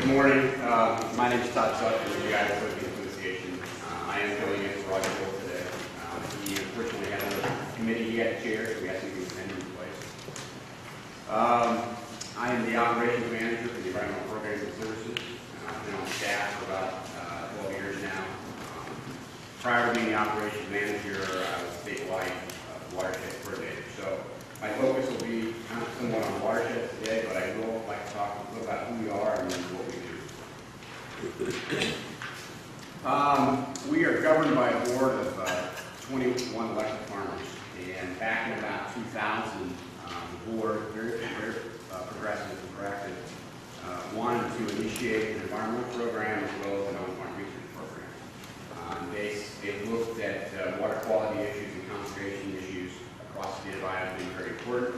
Good morning. My name is Todd Sutpin with the Iowa Coaching Association. I am filling in for Roger Hill today. He unfortunately had another committee he had to chair, so we asked him to attend in place. I am the operations manager for the Environmental Programs and Services. I've been on staff for about 12 years now. Prior to being the operations manager, I was statewide watershed coordinator. So my focus will be kind of somewhat on watersheds today, but I will like to talk a little about who we are and what we do. We are governed by a board of 21 elected farmers, and back in about 2000, the board, very progressive and proactive, wanted to initiate an environmental program as well as an on-farm research program. They looked at water quality issues and conservation issues across the state of Iowa being very important.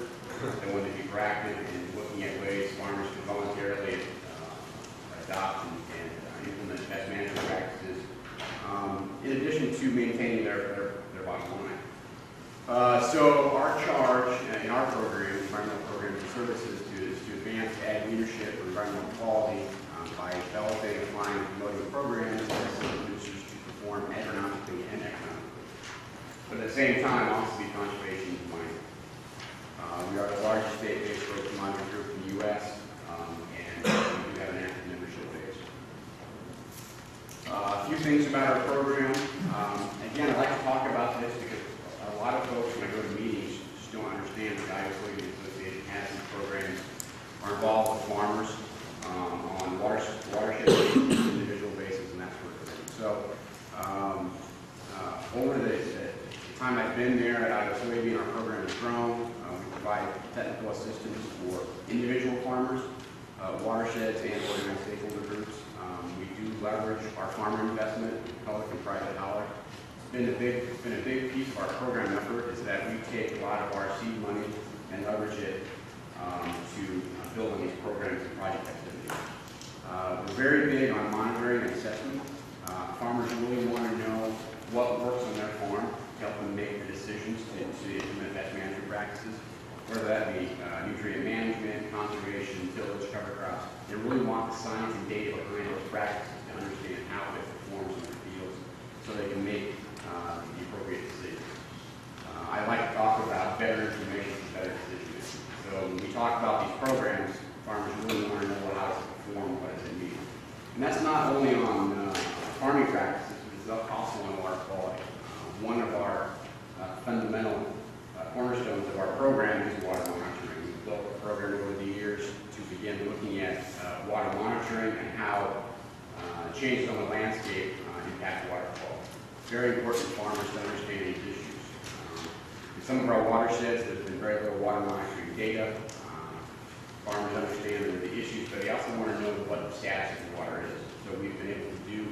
They wanted to be proactive in looking at ways farmers can voluntarily adopt and implement best management practices, in addition to maintaining their bottom line. So our charge in our program, Environmental Programs and Services, is to advance ag leadership and environmental quality by developing, applying, and promoting programs that assist producers to perform agronomically and economically, but at the same time also be conservation minded. We are the largest state-based growth commodity group in the U.S., and we do have an active membership base. A few things about our program. Again, I'd like to talk about this because a lot of folks, when I go to meetings, just don't understand that the Iowa Coaching Association has these programs, are involved with farmers on watershed basis, individual basis, and that sort of thing. So, over the time I've been there at Iowa Soybean, our program has grown. We provide technical assistance for individual farmers, watersheds, and organized stakeholder groups. We do leverage our farmer investment, public and private dollar. It's been a big piece of our program effort is that we take a lot of our seed money and leverage it to build on these programs and project activities. We're very big on monitoring and assessment. Farmers really want to know what works on their farm to help them make the decisions to implement best management practices, whether that be nutrient management, conservation, tillage, cover crops. They really want the science and data behind those practices to understand how it performs in their fields so they can make the appropriate decisions. I like to talk about better information for better decision making. So when we talk about these programs, farmers really want to know how to perform, what does it mean. And that's not only on farming practices, but it's also on water quality. One of our fundamental cornerstones of our program is water monitoring. We've built a program over the years to begin looking at water monitoring and how changes on the landscape impact water quality. Very important for farmers to understand these issues. In some of our watersheds, there's been very little water monitoring data. Farmers understand the issues, but they also want to know what the status of the water is. So we've been able to do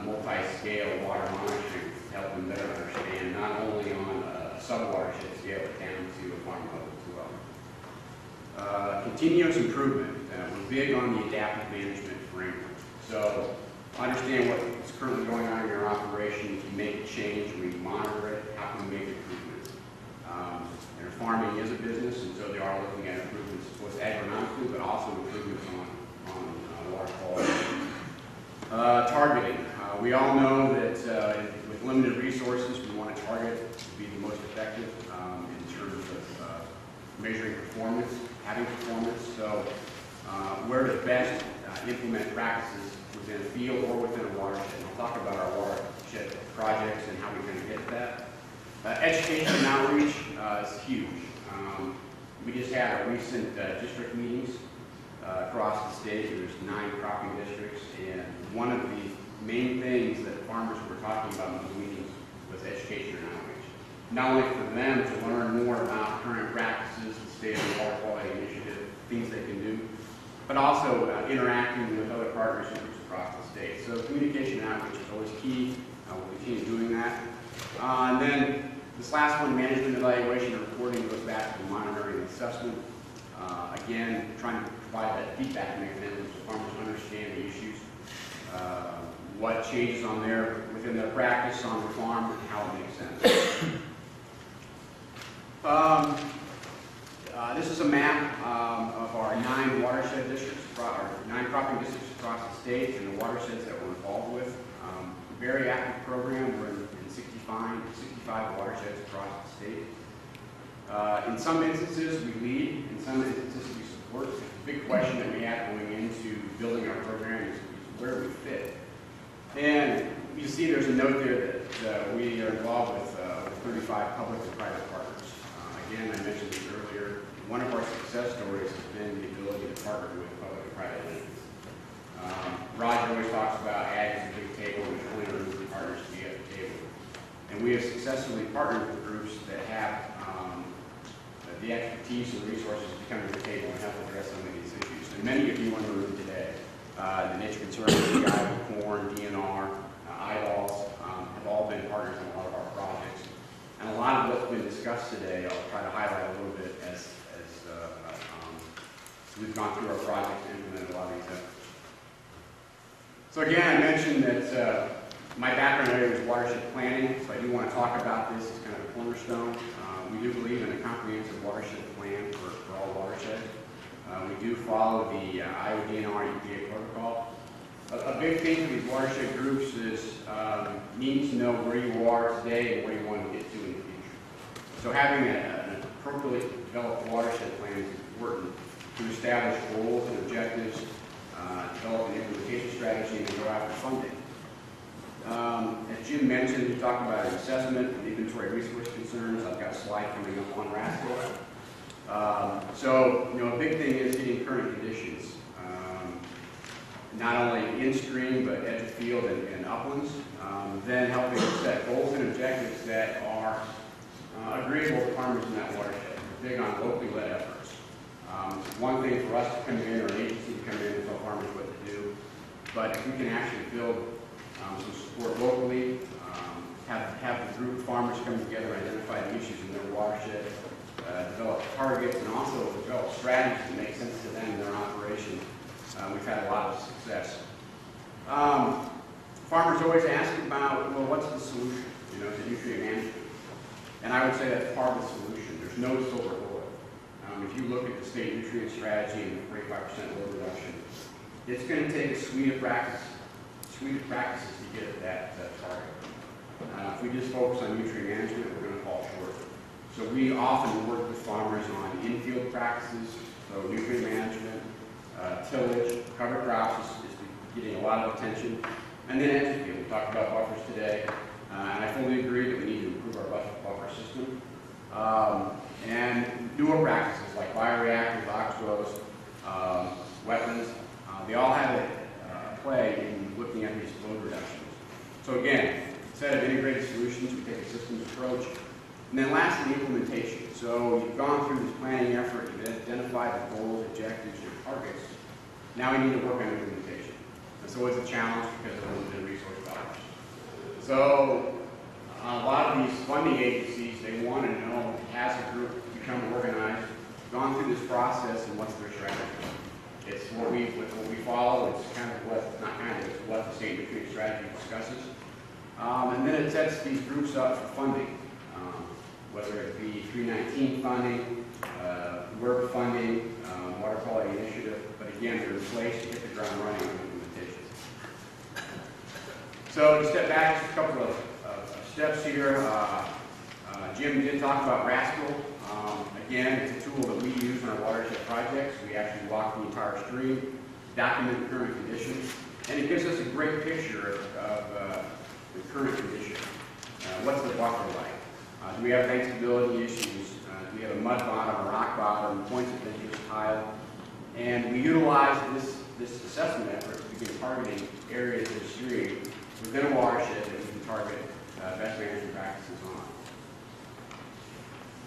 multi-scale water monitoring to help them better understand not only on a sub-watershed scale, but down to a farm level as well. Continuous improvement. We're big on the adaptive management framework. So understand what's currently going on in your operation. If you make a change, we monitor it. How can we make improvements? Farming is a business, and so they are looking at improvements both agronomically, but also improvements on water quality. Targeting. We all know that with limited resources, we want to target to be the most effective in terms of measuring performance, having performance. So where to best implement practices within a field or within a watershed. And I'll talk about our watershed projects and how we can get to that. Education and outreach is huge. We just had our recent district meetings across the state. There's 9 cropping districts, and one of the main things that farmers were talking about in those meetings was education and outreach. Not only for them to learn more about current practices, the state of the water quality initiative, things they can do, but also interacting with other partners and groups across the state. So communication and outreach is always key. We'll continue doing that. And then this last one, management evaluation and reporting, goes back to the monitoring and assessment. Again, trying to provide that feedback mechanism so farmers understand the issues, what changes within their practice on the farm, and how it makes sense. This is a map of our 9 watershed districts. 9 cropping districts across the state and the watersheds that we're involved with. Very active program. We're in 65 watersheds across the state. In some instances, we lead. In some instances, we support. The big question that we have going into building our program is where we fit. And you see there's a note there that we are involved with 35 public and private partners. Again, I mentioned this earlier. One of our success stories has been the ability to partner with public and private entities. Roger always talks about adding to the big table, which only room for partners to be at the table. And we have successfully partnered with groups that have the expertise and resources to come to the table and help address some of these issues. And many of you in the room today, the Nature Conservancy, Iowa Corn, DNR, IDALS, have all been partners in a lot of our projects. And a lot of what's been discussed today, I'll try to highlight a little bit as we've gone through our projects and implemented a lot of these efforts. So again, I mentioned that my background area is watershed planning, so I do want to talk about this as kind of a cornerstone. We do believe in a comprehensive watershed plan for all watersheds. We do follow the Iowa DNR EPA protocol. A big thing for these watershed groups is needing to know where you are today and where you want to get to in the future. So having an appropriately developed watershed plan is important to establish goals and objectives, develop an implementation strategy, and go after funding. As Jim mentioned, he talked about an assessment and inventory resource concerns. I've got a slide coming up on RASCO. So, a big thing is getting current conditions, not only in stream, but edge of field and uplands. Then helping set goals and objectives that are agreeable to farmers in that watershed. We're big on locally led efforts. It's one thing for us to come in or an agency to come in and tell farmers what to do, but if we can actually build some support locally, have the group of farmers come together, identify the issues in their watershed, develop targets, and also develop strategies that make sense to them in their operation. We've had a lot of success. Farmers always ask about, well, what's the solution, to nutrient management? And I would say that's part of the solution. There's no silver bullet. If you look at the state nutrient strategy and the 45% load reduction, it's going to take a suite of practices to get at that target. If we just focus on nutrient management, we're going to fall short. So we often work with farmers on in-field practices, so nutrient management, tillage, cover crops is getting a lot of attention, and then edge of field. We talked about buffers today, and I fully agree that we need to improve our buffer system. And newer practices like bioreactors, oxbows, wetlands, they all have a play in looking at these load reductions. So again, instead of integrated solutions, we take a systems approach. And then lastly, implementation. So you've gone through this planning effort, you've identified the goals, objectives, your targets. Now we need to work on implementation. It's always a challenge because of limited resource dollars. So a lot of these funding agencies, they want to know, has a group become organized, gone through this process, and what's their strategy? It's what we follow. It's kind of it's what the state nutrient strategy discusses. And then it sets these groups up for funding, whether it be 319 funding, work funding, water quality initiative. But again, they're in place to hit the ground running on implementation. So to step back just a couple of steps here. Jim did talk about RASCO. Again, it's a tool that we use in our watershed projects. We actually walk the entire stream, document the current conditions, and it gives us a great picture of the current condition. What's the buffer like? Do we have bank stability issues? Do we have a mud bottom, a rock bottom, points of interest tile? And we utilize this assessment effort to begin targeting areas of the stream within a watershed that we can target best management practices on.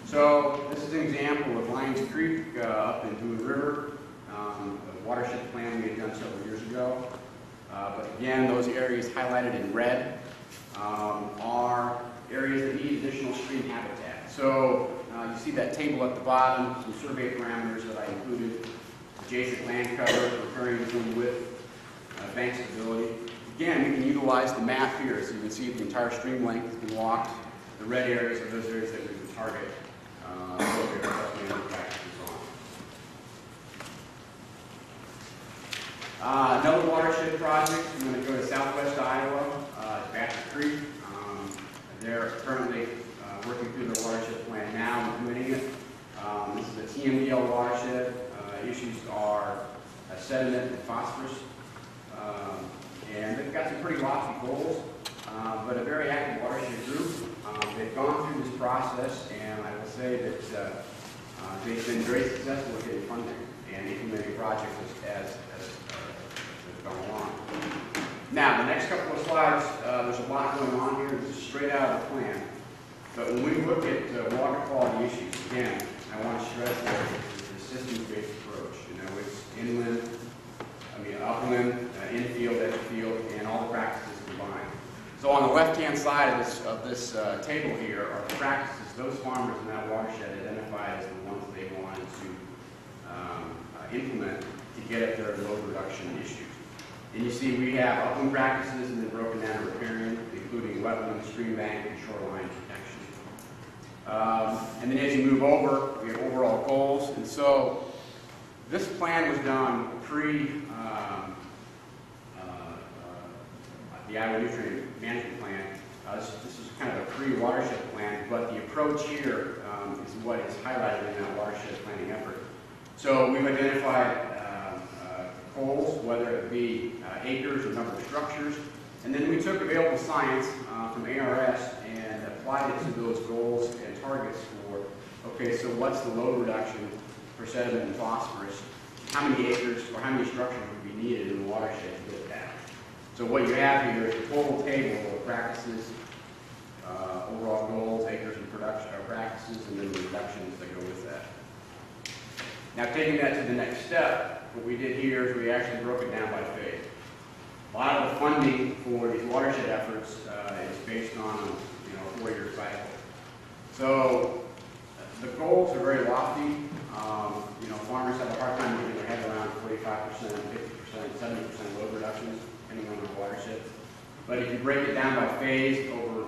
So this is an example of Lions Creek up in Boone River, a watershed plan we had done several years ago. But again, those areas highlighted in red are areas that need additional stream habitat. So you see that table at the bottom, some survey parameters that I included, adjacent land cover, recurring zoom width, bank stability. Again, we can utilize the map here, so you can see the entire stream length has been walked. The red areas are those areas that we can target practices on. Another watershed project, I'm going to go to southwest Iowa, Basket Creek. They're currently working through their watershed plan now and doing it. This is a TMDL watershed. Issues are sediment and phosphorus. And they've got some pretty lofty goals, but a very active watershed group. They've gone through this process, and I will say that they've been very successful with getting funding and implementing projects as they've gone along. Now, the next couple of slides, there's a lot going on here. This is straight out of the plan. But when we look at water quality issues, again, I want to stress that it's a systems-based approach. You know, it's inland, upland, infield, edgefield, and all the practices combined. So on the left-hand side of this table here are the practices those farmers in that watershed identified as the ones they wanted to implement to get at their load reduction issues. And you see we have upland practices and then broken down to riparian, including wetland, stream bank, and shoreline protection. And then as you move over, we have overall goals. And so this plan was done pre the Iowa Nutrient Management Plan. This is kind of a pre-watershed plan, but the approach here is what is highlighted in that watershed planning effort. So we've identified goals, whether it be acres or number of structures, and then we took available science from ARS and applied it to those goals and targets for, okay, so what's the load reduction for sediment and phosphorus? How many acres or how many structures would be needed in the watershed to get that? So what you have here is a total table of practices, overall goals, acres and production practices, and then the reductions that go with that. Now taking that to the next step, what we did here is we actually broke it down by phase. A lot of the funding for these watershed efforts is based on a 4-year cycle. So the goals are very lofty. Farmers have a hard time getting their head around 45%, 50%, 70% load reductions, depending on the watershed. But if you break it down by phase over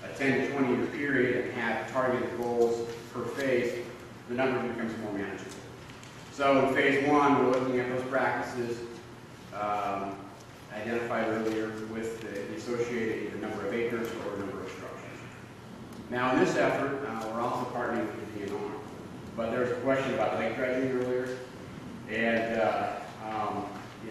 a 10 to 20 year period and have targeted goals per phase, the number becomes more manageable. So in phase 1, we're looking at those practices identified earlier with the associated either number of acres or number of structures. Now in this effort, we're also partnering with the DNR. But there was a question about lake dredging earlier, and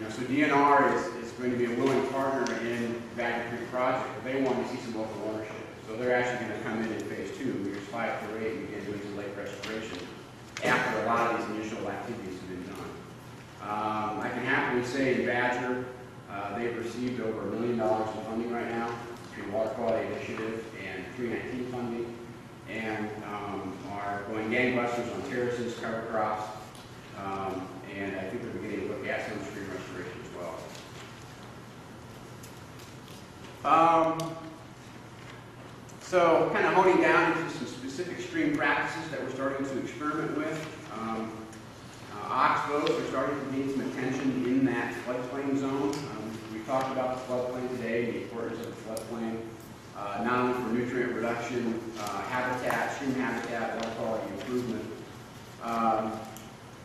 so DNR is going to be a willing partner in the Basket Creek project. They want to see some local ownership, so they're actually going to come in phase 2, years 5 through 8, and begin doing some lake restoration after a lot of these initial activities have been done. I can happily say in Badger, they've received over $1 million in funding right now through Water Quality Initiative and 319 funding, and are going gangbusters on terraces, cover crops, and I think they're beginning to look at some stream restoration as well. So kind of honing down into some specific stream practices that we're starting to experiment with. Oxbows are starting to gain some attention in that floodplain zone. We talked about the floodplain today, the importance of the floodplain, not only for nutrient reduction, habitat, stream habitat, water quality improvement,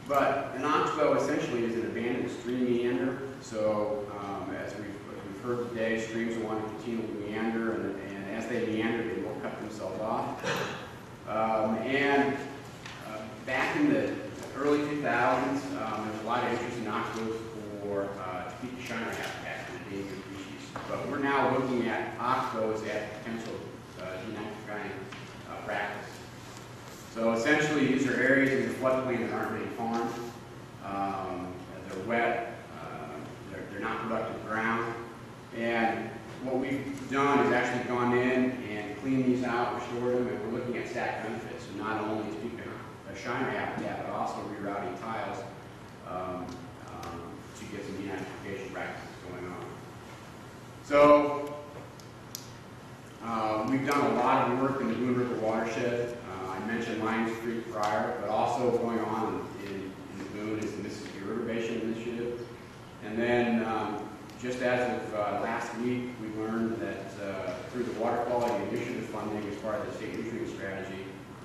but an oxbow essentially is an abandoned stream meander. So as we've heard today, streams will want to continue to meander, and as they meander, they will cut themselves off. Back in the early 2000s, there was a lot of interest in oxbows for Topeka shiner habitat for endangered species. But we're now looking at oxbows as potential denitrifying practice. So essentially, these are areas in the floodplain that aren't being farmed. They're wet. They're not productive ground. And what we've done is actually gone in and cleaned these out, restored them, and we're looking at stack benefits. So not only is Topeka a shiner habitat, but also rerouting tiles to get some denitrification practices going on. So we've done a lot of work in the Boone River watershed. I mentioned Lions Creek prior, but also going on in the Boone is the Mississippi River Basin Initiative. And then just as of last week, we learned that through the Water Quality Initiative funding as part of the state nutrient strategy,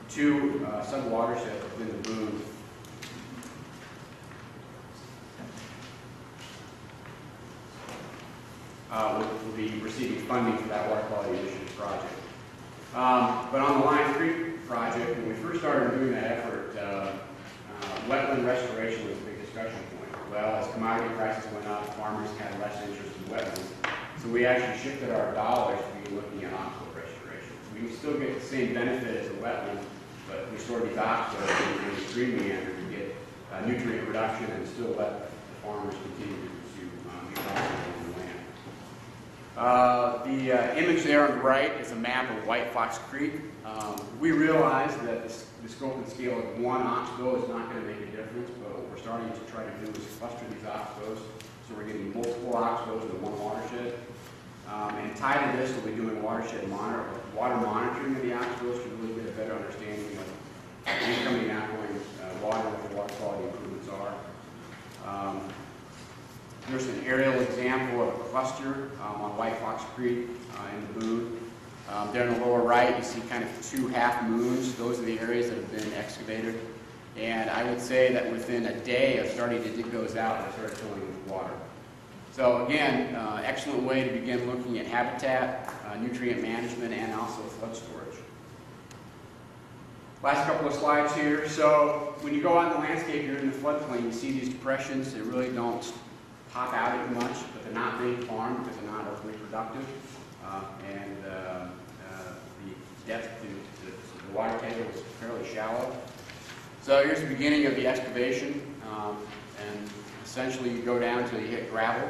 2 sub-watersheds within the Boone will be receiving funding for that water quality initiative project. But on the Lions Creek project, when we first started doing that effort, wetland restoration was a big discussion point. Well, as commodity prices went up, farmers had less interest in wetlands. So we actually shifted our dollars to be looking at oxbow restoration. So we can still get the same benefit as a wetland, but restore these oxbows in the stream meander to get nutrient reduction and still let the farmers continue to pursue be profitable in the land. The image there on the right is a map of White Fox Creek. We realize that the scope and scale of one oxbow is not going to make a difference, but what we're starting to try to do is cluster these oxbows. So we're getting multiple oxbows in one watershed. And tied to this, we'll be doing water monitoring of the oxbows to really get a better understanding of incoming and outgoing water, what the water quality improvements are. There's an aerial example of a cluster on White Fox Creek in the Boone. There in the lower right, you see kind of two half moons. Those are the areas that have been excavated. And I would say that within a day of starting to dig those out, they started filling with water. So again, excellent way to begin looking at habitat, nutrient management, and also flood storage. Last couple of slides here. So when you go out in the landscape, you're in the floodplain, you see these depressions. They really don't pop out as much, but they're not being farmed because they're not overly productive. And the depth to the water table is fairly shallow. So here's the beginning of the excavation, and essentially you go down until you hit gravel.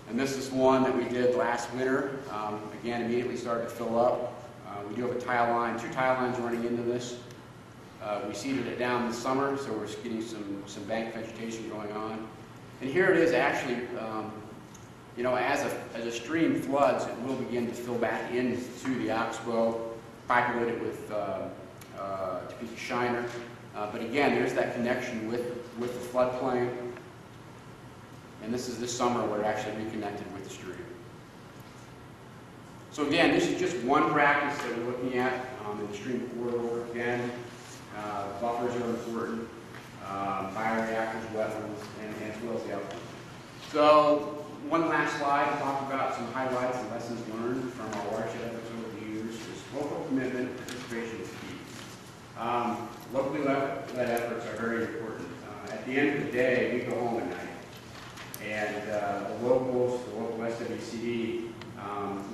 And this is one that we did last winter. Again, immediately started to fill up. We do have a tile line, 2 tile lines running into this. We seeded it down this summer, so we're getting some bank vegetation going on. And here it is actually, you know, as a stream floods, it will begin to fill back into the oxbow, populate it with Topeka Shiner. But again, there's that connection with the floodplain. And this is this summer where it actually reconnected with the stream. So again, this is just one practice that we're looking at in the stream corridor. Again, buffers are important, bioreactors, wetlands, and as well as the output. So one last slide to talk about some highlights and lessons learned from our watershed efforts over the years. Is local commitment and participation is key. Locally led efforts are very important. At the end of the day, we go home at night. And the locals, the local SWCD,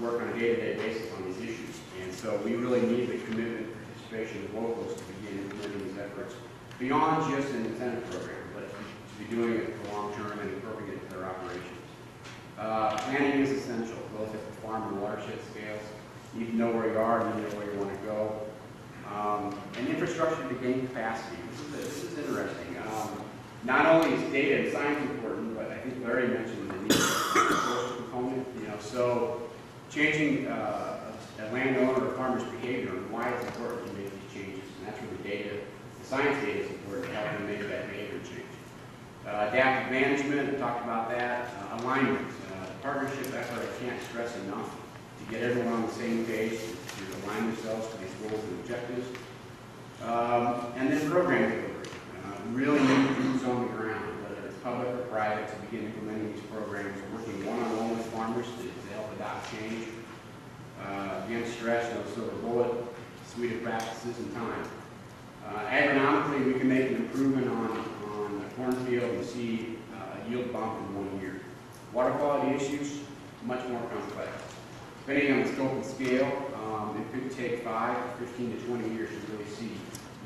work on a day-to-day basis on these issues. And so we really need the commitment and participation of locals to begin implementing these efforts beyond just an incentive program, but to be doing it for long term and incorporating it into their operations. Planning is essential, both at the farm and watershed scales. You need to know where you are, you need to know where you want to go. And infrastructure to gain capacity. This is interesting. Not only is data and science important, but I think Larry mentioned the need for a social component. You know, so changing a landowner or farmer's behavior and why it's important to make these changes, and that's where the data, the science data is important to help them make that behavior change. Adaptive management, we talked about that. Alignment, partnership effort. I can't stress enough to get everyone on the same page to align themselves to these goals and objectives. And then program delivery. Really need boots on the ground, whether it's public or private, to begin implementing these programs, working one-on-one with farmers to help adopt change. Again, stress, no silver bullet, suite of practices and time. Agronomically, we can make an improvement on a cornfield and see a yield bump in 1 year. Water quality issues, much more complex. Depending on the scope and scale, it could take 5 to 15 to 20 years to really see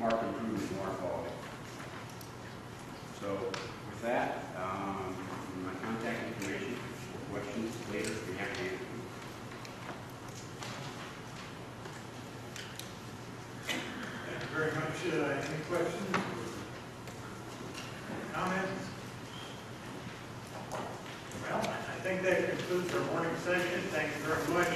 marked improvement in water quality. So with that, my contact information for questions later, we have to answer them. Thank you very much. Any questions? Comments? Well, I think that concludes our morning session. Thank you very much.